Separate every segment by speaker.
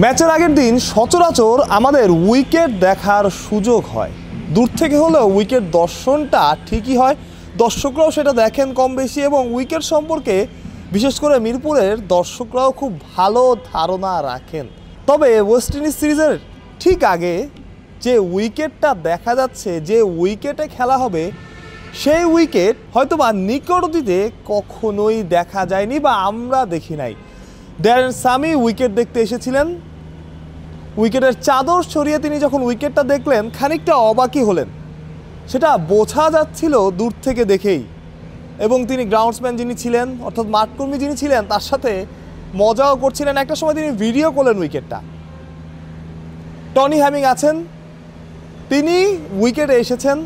Speaker 1: ম্যাচের আগের দিন সচরাচর আমাদের উইকেট দেখার সুযোগ হয়, দূর থেকে হলেও উইকেট দর্শনটা ঠিকই হয়। দর্শকরাও সেটা দেখেন কম বেশি, এবং উইকেট সম্পর্কে বিশেষ করে মিরপুরের দর্শকরাও খুব ভালো ধারণা রাখেন। তবে ওয়েস্ট ইন্ডিজ সিরিজের ঠিক আগে যে উইকেটটা দেখা যাচ্ছে, যে উইকেটে খেলা হবে, সেই উইকেট হয়তোবা নিকট অতীতে কখনোই দেখা যায়নি বা আমরা দেখি নাই। ড্যারেন সামি উইকেট দেখতে এসেছিলেন, উইকেটের চাদর সরিয়ে তিনি যখন উইকেটটা দেখলেন খানিকটা অবাকই হলেন। সেটা বোঝা যাচ্ছিল দূর থেকে দেখেই, এবং তিনি গ্রাউন্ডসম্যান যিনি ছিলেন, অর্থাৎ মাঠকর্মী যিনি ছিলেন, তার সাথে মজাও করছিলেন। একটা সময় তিনি ভিডিও করলেন উইকেটটা। টনি হ্যামিং আছেন, তিনি উইকেটে এসেছেন,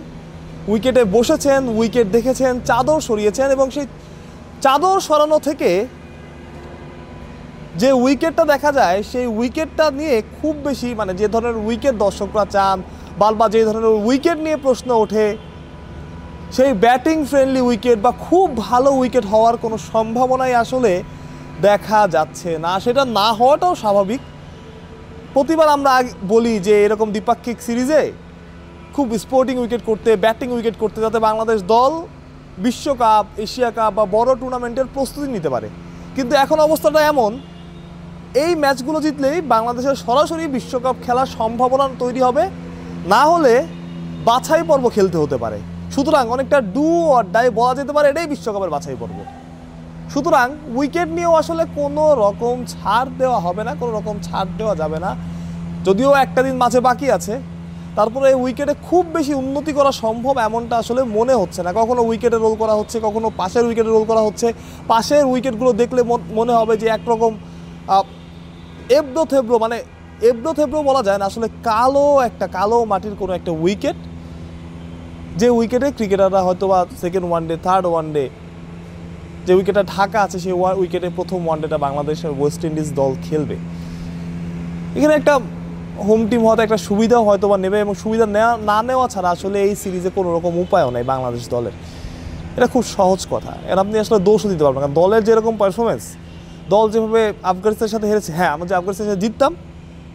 Speaker 1: উইকেটে বসেছেন, উইকেট দেখেছেন, চাদর সরিয়েছেন, এবং সেই চাদর সরানো থেকে যে উইকেটটা দেখা যায় সেই উইকেটটা নিয়ে খুব বেশি যে ধরনের উইকেট দর্শকরা চান বা যে ধরনের উইকেট নিয়ে প্রশ্ন ওঠে, সেই ব্যাটিং ফ্রেন্ডলি উইকেট বা খুব ভালো উইকেট হওয়ার কোনো সম্ভাবনাই আসলে দেখা যাচ্ছে না। সেটা না হওয়াটাও স্বাভাবিক। প্রতিবার আমরা বলি যে এরকম দ্বিপাক্ষিক সিরিজে খুব স্পোর্টিং উইকেট করতে, ব্যাটিং উইকেট করতে, যাতে বাংলাদেশ দল বিশ্বকাপ, এশিয়া কাপ বা বড় টুর্নামেন্টের প্রস্তুতি নিতে পারে। কিন্তু এখন অবস্থাটা এমন, এই ম্যাচগুলো জিতলেই বাংলাদেশের সরাসরি বিশ্বকাপ খেলার সম্ভাবনা তৈরি হবে, না হলে বাছাই পর্ব খেলতে হতে পারে। সুতরাং অনেকটা ডু অর ডাই বলা যেতে পারে, এটাই বিশ্বকাপের বাছাই পর্ব। সুতরাং উইকেট নিয়েও আসলে কোনো রকম ছাড় দেওয়া হবে না, কোনো রকম ছাড় দেওয়া যাবে না। যদিও একটা দিন মাঝে বাকি আছে, তারপরে উইকেটে খুব বেশি উন্নতি করা সম্ভব এমনটা আসলে মনে হচ্ছে না। কখনো উইকেটে রোল করা হচ্ছে, কখনো পাশের উইকেটে রোল করা হচ্ছে। পাশের উইকেটগুলো দেখলে মনে হবে যে একরকম এবড়ো থেবড়ো, এবড়ো থেবড়ো বলা যায় না, আসলে কালো মাটির কোনো একটা উইকেট, যে উইকেটে ক্রিকেটাররা হয়তো বা সেকেন্ড ওয়ানডে, থার্ড ওয়ানডে, যে উইকেটটা ঢাকা আছে সেই উইকেটে প্রথম ওয়ানডেটা বাংলাদেশের ওয়েস্ট ইন্ডিজ দল খেলবে। এখানে একটা হোম টিম হয়তো একটা সুবিধাও হয়তো বা নেবে, এবং সুবিধা না নেওয়া ছাড়া আসলে এই সিরিজে কোনো রকম উপায়ও নেই বাংলাদেশ দলের। এটা খুব সহজ কথা, এর আপনি আসলে দোষও দিতে পারবেন না। কারণ দলের যেরকম পারফরমেন্স, দল যেভাবে আফগানিস্তানের সাথে হেরেছে, হ্যাঁ আমরা যে আফগানিস্তানের সাথে জিততাম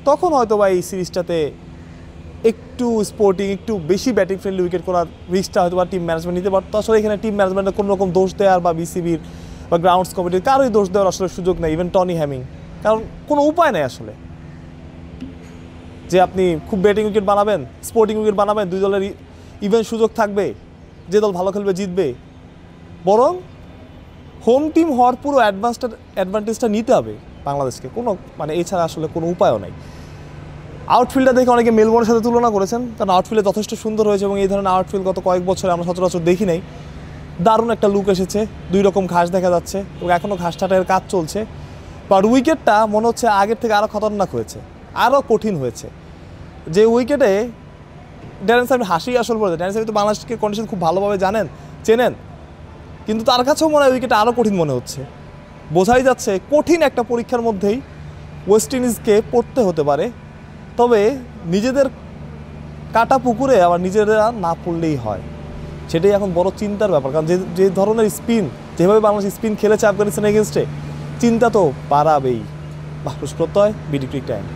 Speaker 1: তখন হয়তো বা এই সিরিজটাতে একটু স্পোর্টিং, একটু বেশি ব্যাটিং ফ্রেন্ডলি উইকেট করার রিস্কটা হয়তো বা টিম ম্যানেজমেন্ট নিতে পারতো। আসলে এখানে টিম ম্যানেজমেন্টের কোনো রকম দোষ দেওয়ার বা বিসিবির বা গ্রাউন্ডস কমিটির কারোই দোষ দেওয়ার আসলে সুযোগ নেই, ইভেন টনি হ্যামিং। কারণ কোনো উপায় নেই আসলে যে আপনি খুব ব্যাটিং উইকেট বানাবেন, স্পোর্টিং উইকেট বানাবেন, দুই দলের ইভেন সুযোগ থাকবে, যে দল ভালো খেলবে জিতবে। বরং হোম টিম হওয়ার পুরো অ্যাডভান্টেজটা নিতে হবে বাংলাদেশকে, কোনো এছাড়া আসলে কোনো উপায়ও নেই। আউটফিল্ডটা দেখে অনেকে মেলবোর্নের সাথে তুলনা করেছেন, কারণ আউটফিল্ডে যথেষ্ট সুন্দর হয়েছে, এবং এই ধরনের আউটফিল্ড গত কয়েক বছরে আমরা সচরাচর দেখি নাই। দারুণ একটা লুক এসেছে, দুই রকম ঘাস দেখা যাচ্ছে, এবং এখনও ঘাসটাটের কাজ চলছে। বাট উইকেটটা মনে হচ্ছে আগের থেকে আরও খতরনাক হয়েছে, আরও কঠিন হয়েছে। যে উইকেটে ড্যারেন সামি হাসি আসল বলেছে, ড্যারেন সামি তো বাংলাদেশকে কন্ডিশন খুব ভালোভাবে চেনেন, কিন্তু তার কাছেও মনে হয় উইকেটটা আরও কঠিন মনে হচ্ছে। বোঝাই যাচ্ছে কঠিন একটা পরীক্ষার মধ্যেই ওয়েস্ট ইন্ডিজকে পড়তে হতে পারে। তবে নিজেদের কাটা পুকুরে আবার নিজেরা না পড়লেই হয়, সেটাই এখন বড় চিন্তার ব্যাপার। কারণ যে ধরনের স্পিন, যেভাবে বাংলাদেশ স্পিন খেলেছে আফগানিস্তানের এগেনস্টে, চিন্তা তো বাড়াবেই। মাহফুজ প্রত্যয়, বিডি ক্রিক টাইম।